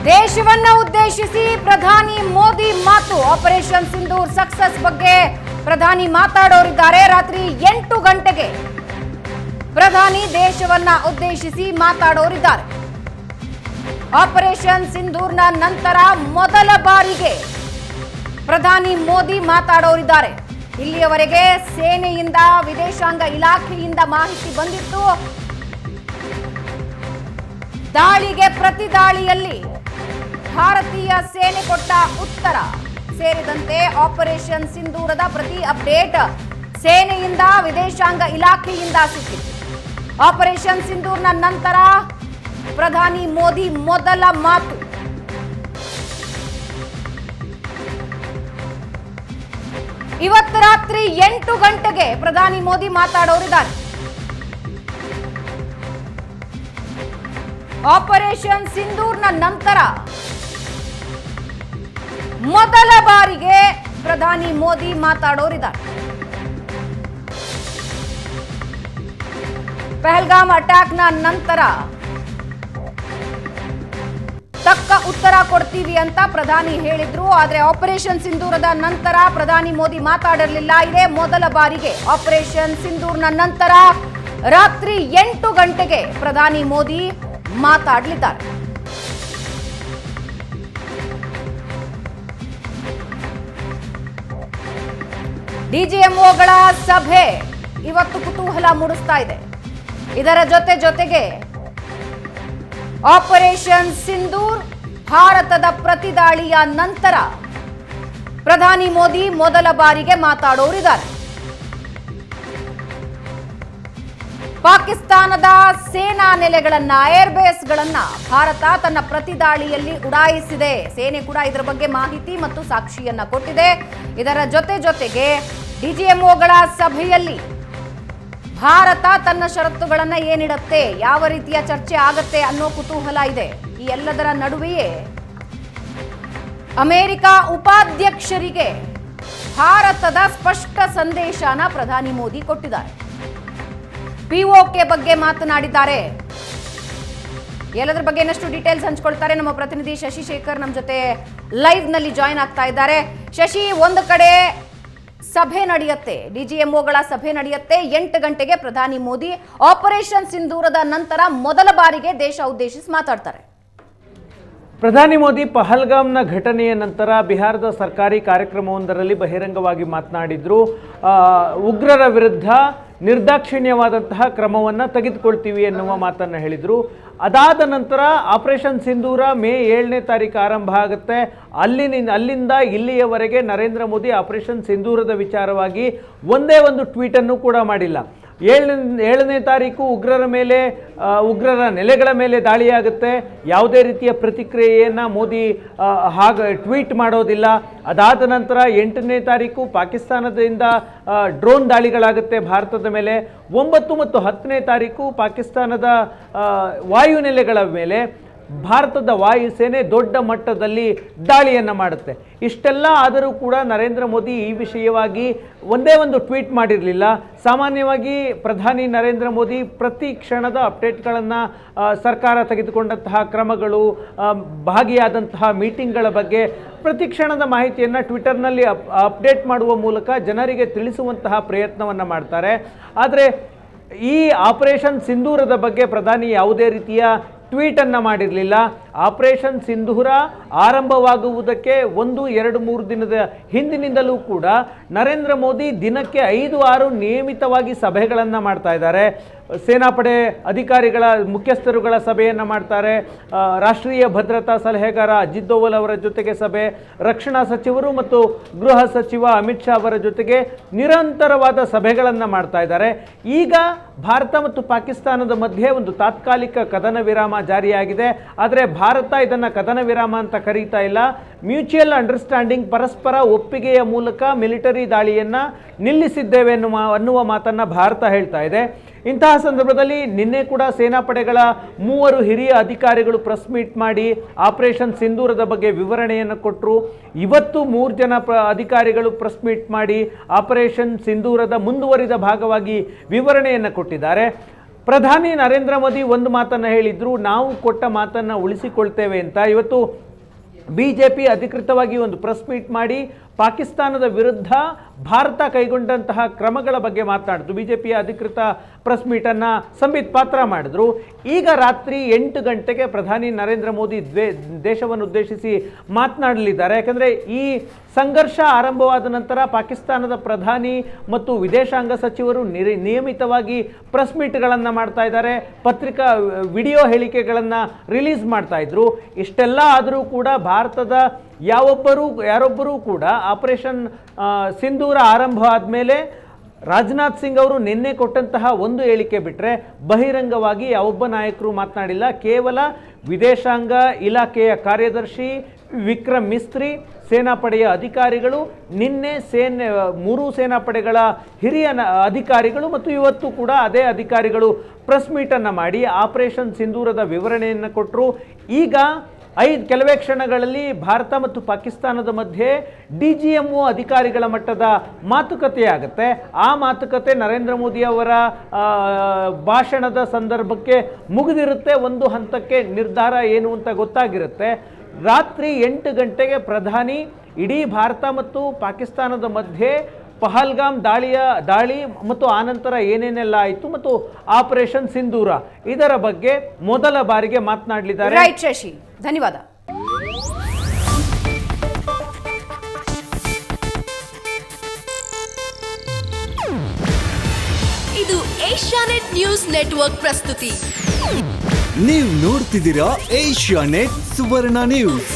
ದೇಶವನ್ನ ಉದ್ದೇಶಿಸಿ ಪ್ರಧಾನಿ ಮೋದಿ ಮಾತು. ಆಪರೇಷನ್ ಸಿಂಧೂರ್ ಸಕ್ಸಸ್ ಬಗ್ಗೆ ಪ್ರಧಾನಿ ಮಾತಾಡೋರಿದ್ದಾರೆ. ರಾತ್ರಿ 8 ಗಂಟೆಗೆ ಪ್ರಧಾನಿ ದೇಶವನ್ನ ಉದ್ದೇಶಿಸಿ ಮಾತಾಡೋರಿದ್ದಾರೆ. ಆಪರೇಷನ್ ಸಿಂಧೂರ್ನ ನಂತರ ಮೊದಲ ಬಾರಿಗೆ ಪ್ರಧಾನಿ ಮೋದಿ ಮಾತಾಡೋರಿದ್ದಾರೆ. ಇಲ್ಲಿಯವರೆಗೆ ಸೇನೆಯಿಂದ ವಿದೇಶಾಂಗ ಇಲಾಖೆಯಿಂದ ಮಾಹಿತಿ ಬಂದಿತ್ತು. ದಾಳಿಗೆ ಪ್ರತಿ ದಾಳಿಯಲ್ಲಿ ಭಾರತೀಯ ಸೇನೆ ಕೊಟ್ಟ ಉತ್ತರ ಸೇರಿದಂತೆ ಆಪರೇಷನ್ ಸಿಂಧೂರದ ಪ್ರತಿ ಅಪ್ಡೇಟ್ ಸೇನೆಯಿಂದ ವಿದೇಶಾಂಗ ಇಲಾಖೆಯಿಂದ ಸಿಕ್ಕಿತ್ತು. ಆಪರೇಷನ್ ಸಿಂಧೂರ್ನ ನಂತರ ಪ್ರಧಾನಿ ಮೋದಿ ಮೊದಲ ಮಾತು. ಇವತ್ತು ರಾತ್ರಿ 8 ಗಂಟೆಗೆ ಪ್ರಧಾನಿ ಮೋದಿ ಮಾತಾಡೋರಿದ್ದಾರೆ. ಆಪರೇಷನ್ ಸಿಂಧೂರ್ನ ನಂತರ ಮೊದಲ ಬಾರಿಗೆ ಪ್ರಧಾನಿ ಮೋದಿ ಮಾತಾಡೋರಿದ್ದಾರೆ. ಪಹಲ್ಗಾಮ್ ಅಟ್ಯಾಕ್ನ ನಂತರ ತಕ್ಕ ಉತ್ತರ ಕೊಡ್ತೀವಿ ಅಂತ ಪ್ರಧಾನಿ ಹೇಳಿದ್ರು. ಆದ್ರೆ ಆಪರೇಷನ್ ಸಿಂಧೂರದ ನಂತರ ಪ್ರಧಾನಿ ಮೋದಿ ಮಾತಾಡಿರಲಿಲ್ಲ. ಇದೇ ಮೊದಲ ಬಾರಿಗೆ ಆಪರೇಷನ್ ಸಿಂಧೂರ್ನ ನಂತರ ರಾತ್ರಿ 8 ಗಂಟೆಗೆ ಪ್ರಧಾನಿ ಮೋದಿ ಮಾತಾಡಲಿದ್ದಾರೆ. ಡಿಜಿಎಂಒಗಳ ಸಭೆ ಇವತ್ತು ಕುತೂಹಲ ಮೂಡಿಸ್ತಾ ಇದೆ. ಇದರ ಜೊತೆಗೆ ಆಪರೇಷನ್ ಸಿಂಧೂರ್ ಭಾರತದ ಪ್ರತಿದಾಳಿಯ ನಂತರ ಪ್ರಧಾನಿ ಮೋದಿ ಮೊದಲ ಬಾರಿಗೆ ಮಾತಾಡೋರಿದ್ದಾರೆ. ಪಾಕಿಸ್ತಾನದ ಸೇನಾ ನೆಲೆಗಳನ್ನ ಏರ್ಬೇಸ್ಗಳನ್ನ ಭಾರತ ತನ್ನ ಪ್ರತಿದಾಳಿಯಲ್ಲಿ ಉಡಾಯಿಸಿದೆ. ಸೇನೆ ಕೂಡ ಇದರ ಬಗ್ಗೆ ಮಾಹಿತಿ ಮತ್ತು ಸಾಕ್ಷಿಯನ್ನ ಕೊಟ್ಟಿದೆ. ಇದರ ಜೊತೆಗೆ ಡಿಜಿಎಂಒಗಳ ಸಭೆಯಲ್ಲಿ ಭಾರತ ತನ್ನ ಷರತ್ತುಗಳನ್ನ ಏನಿಡುತ್ತೆ, ಯಾವ ರೀತಿಯ ಚರ್ಚೆ ಆಗತ್ತೆ ಅನ್ನೋ ಕುತೂಹಲ ಇದೆ. ಈ ಎಲ್ಲದರ ನಡುವೆಯೇ ಅಮೆರಿಕ ಉಪಾಧ್ಯಕ್ಷರಿಗೆ ಭಾರತದ ಸ್ಪಷ್ಟ ಸಂದೇಶನ ಪ್ರಧಾನಿ ಮೋದಿ ಕೊಟ್ಟಿದ್ದಾರೆ. ಪಿಒಕೆ ಬಗ್ಗೆ ಮಾತನಾಡಿದ್ದಾರೆ. ಎಲ್ಲದರ ಬಗ್ಗೆ ಇನ್ನಷ್ಟು ಡೀಟೇಲ್ಸ್ ಹಂಚಿಕೊಳ್ತಾರೆ ನಮ್ಮ ಪ್ರತಿನಿಧಿ ಶಶಿಶೇಖರ್ ನಮ್ಮ ಜೊತೆ ಲೈವ್ ನಲ್ಲಿ ಜಾಯಿನ್ ಆಗ್ತಾ ಇದ್ದಾರೆ. ಶಶಿ, ಒಂದು ಕಡೆ ಸಭೆ ನಡೆಯುತ್ತೆ, ಡಿಜಿಎಂಒಗಳ ಸಭೆ ನಡೆಯುತ್ತೆ. 8 ಗಂಟೆಗೆ ಪ್ರಧಾನಿ ಮೋದಿ ಆಪರೇಷನ್ ಸಿಂಧೂರದ ನಂತರ ಮೊದಲ ಬಾರಿಗೆ ದೇಶ ಉದ್ದೇಶಿಸಿ ಮಾತಾಡ್ತಾರೆ. ಪ್ರಧಾನಿ ಮೋದಿ ಪಹಲ್ಗಾಮ್ನ ಘಟನೆಯ ನಂತರ ಬಿಹಾರದ ಸರ್ಕಾರಿ ಕಾರ್ಯಕ್ರಮವೊಂದರಲ್ಲಿ ಬಹಿರಂಗವಾಗಿ ಮಾತನಾಡಿದ್ರು. ಉಗ್ರರ ವಿರುದ್ಧ ನಿರ್ದಾಕ್ಷಿಣ್ಯವಾದಂತಹ ಕ್ರಮವನ್ನು ತೆಗೆದುಕೊಳ್ತೀವಿ ಎನ್ನುವ ಮಾತನ್ನು ಹೇಳಿದರು. ಅದಾದ ನಂತರ ಆಪರೇಷನ್ ಸಿಂಧೂರ ಮೇ 7ನೇ ತಾರೀಕು ಆರಂಭ ಆಗುತ್ತೆ. ಅಲ್ಲಿಂದ ಇಲ್ಲಿಯವರೆಗೆ ನರೇಂದ್ರ ಮೋದಿ ಆಪರೇಷನ್ ಸಿಂಧೂರದ ವಿಚಾರವಾಗಿ ಒಂದೇ ಒಂದು ಟ್ವೀಟನ್ನು ಕೂಡ ಮಾಡಿಲ್ಲ. 7ನೇ ತಾರೀಕು ಉಗ್ರರ ನೆಲೆಗಳ ಮೇಲೆ ದಾಳಿಯಾಗುತ್ತೆ. ಯಾವುದೇ ರೀತಿಯ ಪ್ರತಿಕ್ರಿಯೆಯನ್ನು ಮೋದಿ ಟ್ವೀಟ್ ಮಾಡೋದಿಲ್ಲ. ಅದಾದ ನಂತರ 8ನೇ ತಾರೀಕು ಪಾಕಿಸ್ತಾನದಿಂದ ಡ್ರೋನ್ ದಾಳಿಗಳಾಗುತ್ತೆ ಭಾರತದ ಮೇಲೆ. 9 ಮತ್ತು 10ನೇ ತಾರೀಕು ಪಾಕಿಸ್ತಾನದ ವಾಯುನೆಲೆಗಳ ಮೇಲೆ ಭಾರತದ ವಾಯುಸೇನೆ ದೊಡ್ಡ ಮಟ್ಟದಲ್ಲಿ ದಾಳಿಯನ್ನು ಮಾಡುತ್ತೆ. ಇಷ್ಟೆಲ್ಲ ಆದರೂ ಕೂಡ ನರೇಂದ್ರ ಮೋದಿ ಈ ವಿಷಯವಾಗಿ ಒಂದೇ ಒಂದು ಟ್ವೀಟ್ ಮಾಡಿರಲಿಲ್ಲ. ಸಾಮಾನ್ಯವಾಗಿ ಪ್ರಧಾನಿ ನರೇಂದ್ರ ಮೋದಿ ಪ್ರತಿ ಕ್ಷಣದ ಅಪ್ಡೇಟ್ಗಳನ್ನು, ಸರ್ಕಾರ ತೆಗೆದುಕೊಂಡಂತಹ ಕ್ರಮಗಳು, ಭಾಗಿಯಾದಂತಹ ಮೀಟಿಂಗ್ಗಳ ಬಗ್ಗೆ ಪ್ರತಿ ಕ್ಷಣದ ಮಾಹಿತಿಯನ್ನು ಟ್ವಿಟರ್ನಲ್ಲಿ ಅಪ್ಡೇಟ್ ಮಾಡುವ ಮೂಲಕ ಜನರಿಗೆ ತಿಳಿಸುವಂತಹ ಪ್ರಯತ್ನವನ್ನು ಮಾಡ್ತಾರೆ. ಆದರೆ ಈ ಆಪರೇಷನ್ ಸಿಂಧೂರದ ಬಗ್ಗೆ ಪ್ರಧಾನಿ ಯಾವುದೇ ರೀತಿಯ ಟ್ವೀಟನ್ನು ಮಾಡಿರಲಿಲ್ಲ. ಆಪರೇಷನ್ ಸಿಂಧೂರ ಆರಂಭವಾಗುವುದಕ್ಕೆ 1-2-3 ದಿನದ ಹಿಂದಿನಿಂದಲೂ ಕೂಡ ನರೇಂದ್ರ ಮೋದಿ ದಿನಕ್ಕೆ 5-6 ನಿಯಮಿತವಾಗಿ ಸಭೆಗಳನ್ನು ಮಾಡ್ತಾ ಇದ್ದಾರೆ. ಸೇನಾಪಡೆ ಅಧಿಕಾರಿಗಳ ಮುಖ್ಯಸ್ಥರುಗಳ ಸಭೆಯನ್ನು ಮಾಡ್ತಾರೆ. ರಾಷ್ಟ್ರೀಯ ಭದ್ರತಾ ಸಲಹೆಗಾರ ಅಜಿತ್ ದೋವಲ್ ಅವರ ಜೊತೆಗೆ ಸಭೆ, ರಕ್ಷಣಾ ಸಚಿವರು ಮತ್ತು ಗೃಹ ಸಚಿವ ಅಮಿತ್ ಶಾ ಅವರ ಜೊತೆಗೆ ನಿರಂತರವಾದ ಸಭೆಗಳನ್ನು ಮಾಡ್ತಾ ಇದ್ದಾರೆ. ಈಗ ಭಾರತ ಮತ್ತು ಪಾಕಿಸ್ತಾನದ ಮಧ್ಯೆ ಒಂದು ತಾತ್ಕಾಲಿಕ ಕದನ ವಿರಾಮ ಜಾರಿಯಾಗಿದೆ. ಆದರೆ ಭಾರತ ಇದನ್ನು ಕದನ ವಿರಾಮ ಅಂತ ಕರೀತಾ ಇಲ್ಲ. ಮ್ಯೂಚುವಲ್ ಅಂಡರ್ಸ್ಟ್ಯಾಂಡಿಂಗ್, ಪರಸ್ಪರ ಒಪ್ಪಿಗೆಯ ಮೂಲಕ ಮಿಲಿಟರಿ ದಾಳಿಯನ್ನು ನಿಲ್ಲಿಸಿದ್ದೇವೆ ಅನ್ನುವ ಮಾತನ್ನು ಭಾರತ ಹೇಳ್ತಾ ಇದೆ. ಇಂತಹ ಸಂದರ್ಭದಲ್ಲಿ ನಿನ್ನೆ ಕೂಡ ಸೇನಾಪಡೆಗಳ 3 ಹಿರಿಯ ಅಧಿಕಾರಿಗಳು ಪ್ರೆಸ್ ಮೀಟ್ ಮಾಡಿ ಆಪರೇಷನ್ ಸಿಂಧೂರದ ಬಗ್ಗೆ ವಿವರಣೆಯನ್ನು ಕೊಟ್ಟರು. ಇವತ್ತು 3 ಜನ ಅಧಿಕಾರಿಗಳು ಪ್ರೆಸ್ ಮೀಟ್ ಮಾಡಿ ಆಪರೇಷನ್ ಸಿಂಧೂರದ ಮುಂದುವರಿದ ಭಾಗವಾಗಿ ವಿವರಣೆಯನ್ನು ಕೊಟ್ಟಿದ್ದಾರೆ. ಪ್ರಧಾನಿ ನರೇಂದ್ರ ಮೋದಿ ಒಂದು ಮಾತನ್ನು ಹೇಳಿದ್ರು, ನಾವು ಕೊಟ್ಟ ಮಾತನ್ನು ಉಳಿಸಿಕೊಳ್ತೇವೆ ಅಂತ. ಇವತ್ತು BJP ಅಧಿಕೃತವಾಗಿ ಒಂದು ಪ್ರೆಸ್ ಮೀಟ್ ಮಾಡಿ ಪಾಕಿಸ್ತಾನದ ವಿರುದ್ಧ ಭಾರತ ಕೈಗೊಂಡಂತಹ ಕ್ರಮಗಳ ಬಗ್ಗೆ ಮಾತನಾಡಿದ್ರು. BJPಯ ಅಧಿಕೃತ ಪ್ರೆಸ್ ಮೀಟನ್ನು ಸಂಬಿತ್ ಪಾತ್ರ ಮಾಡಿದ್ರು. ಈಗ ರಾತ್ರಿ 8 ಗಂಟೆಗೆ ಪ್ರಧಾನಿ ನರೇಂದ್ರ ಮೋದಿ ದೇಶವನ್ನು ಉದ್ದೇಶಿಸಿ ಮಾತನಾಡಲಿದ್ದಾರೆ. ಯಾಕಂದರೆ ಈ ಸಂಘರ್ಷ ಆರಂಭವಾದ ನಂತರ ಪಾಕಿಸ್ತಾನದ ಪ್ರಧಾನಿ ಮತ್ತು ವಿದೇಶಾಂಗ ಸಚಿವರು ನಿಯಮಿತವಾಗಿ ಪ್ರೆಸ್ ಮೀಟ್ಗಳನ್ನು ಮಾಡ್ತಾ ಇದ್ದಾರೆ, ಪತ್ರಿಕಾ ವಿಡಿಯೋ ಹೇಳಿಕೆಗಳನ್ನು ರಿಲೀಸ್ ಮಾಡ್ತಾ ಇದ್ರು. ಇಷ್ಟೆಲ್ಲ ಆದರೂ ಕೂಡ ಭಾರತದ ಯಾರೊಬ್ಬರೂ ಕೂಡ ಆಪರೇಷನ್ ಸಿಂಧೂರ ಆರಂಭ ಆದಮೇಲೆ ರಾಜನಾಥ್ ಸಿಂಗ್ ಅವರು ನಿನ್ನೆ ಕೊಟ್ಟಂತಹ ಒಂದು ಹೇಳಿಕೆ ಬಿಟ್ಟರೆ ಬಹಿರಂಗವಾಗಿ ಯಾವೊಬ್ಬ ನಾಯಕರು ಮಾತನಾಡಿಲ್ಲ. ಕೇವಲ ವಿದೇಶಾಂಗ ಇಲಾಖೆಯ ಕಾರ್ಯದರ್ಶಿ ವಿಕ್ರಮ್ ಮಿಸ್ತ್ರಿ, ಸೇನಾಪಡೆಯ ಅಧಿಕಾರಿಗಳು, ನಿನ್ನೆ 3 ಸೇನಾಪಡೆಗಳ ಹಿರಿಯ ಅಧಿಕಾರಿಗಳು ಮತ್ತು ಇವತ್ತು ಕೂಡ ಅದೇ ಅಧಿಕಾರಿಗಳು ಪ್ರೆಸ್ ಮೀಟನ್ನು ಮಾಡಿ ಆಪರೇಷನ್ ಸಿಂಧೂರದ ವಿವರಣೆಯನ್ನು ಕೊಟ್ಟರು. ಈಗ ಕೆಲವೇ ಕ್ಷಣಗಳಲ್ಲಿ ಭಾರತ ಮತ್ತು ಪಾಕಿಸ್ತಾನದ ಮಧ್ಯೆ DGMO ಅಧಿಕಾರಿಗಳ ಮಟ್ಟದ ಮಾತುಕತೆಯಾಗುತ್ತೆ. ಆ ಮಾತುಕತೆ ನರೇಂದ್ರ ಮೋದಿ ಅವರ ಭಾಷಣದ ಸಂದರ್ಭಕ್ಕೆ ಮುಗಿದಿರುತ್ತೆ. ಒಂದು ಹಂತಕ್ಕೆ ನಿರ್ಧಾರ ಏನು ಅಂತ ಗೊತ್ತಾಗಿರುತ್ತೆ. ರಾತ್ರಿ 8 ಗಂಟೆಗೆ ಪ್ರಧಾನಿ ಇಡೀ ಭಾರತ ಮತ್ತು ಪಾಕಿಸ್ತಾನದ ಮಧ್ಯೆ ಪಹಲ್ಗಾಮ್ ದಾಳಿ ಮತ್ತು ಆನಂತರ ಏನೇನೆಲ್ಲ ಆಯಿತು ಮತ್ತು ಆಪರೇಷನ್ ಸಿಂಧೂರ ಇದರ ಬಗ್ಗೆ ಮೊದಲ ಬಾರಿಗೆ ಮಾತನಾಡಲಿದ್ದಾರೆ. ರೈಟ್ ಶಶಿ, ಧನ್ಯವಾದ. ಇದು ಏಷ್ಯಾನೆಟ್ ನ್ಯೂಸ್ ನೆಟ್ವರ್ಕ್ ಪ್ರಸ್ತುತಿ. ನೀವು ನೋಡ್ತಿದ್ದೀರಾ ಏಷ್ಯಾನೆಟ್ ಸುವರ್ಣ ನ್ಯೂಸ್.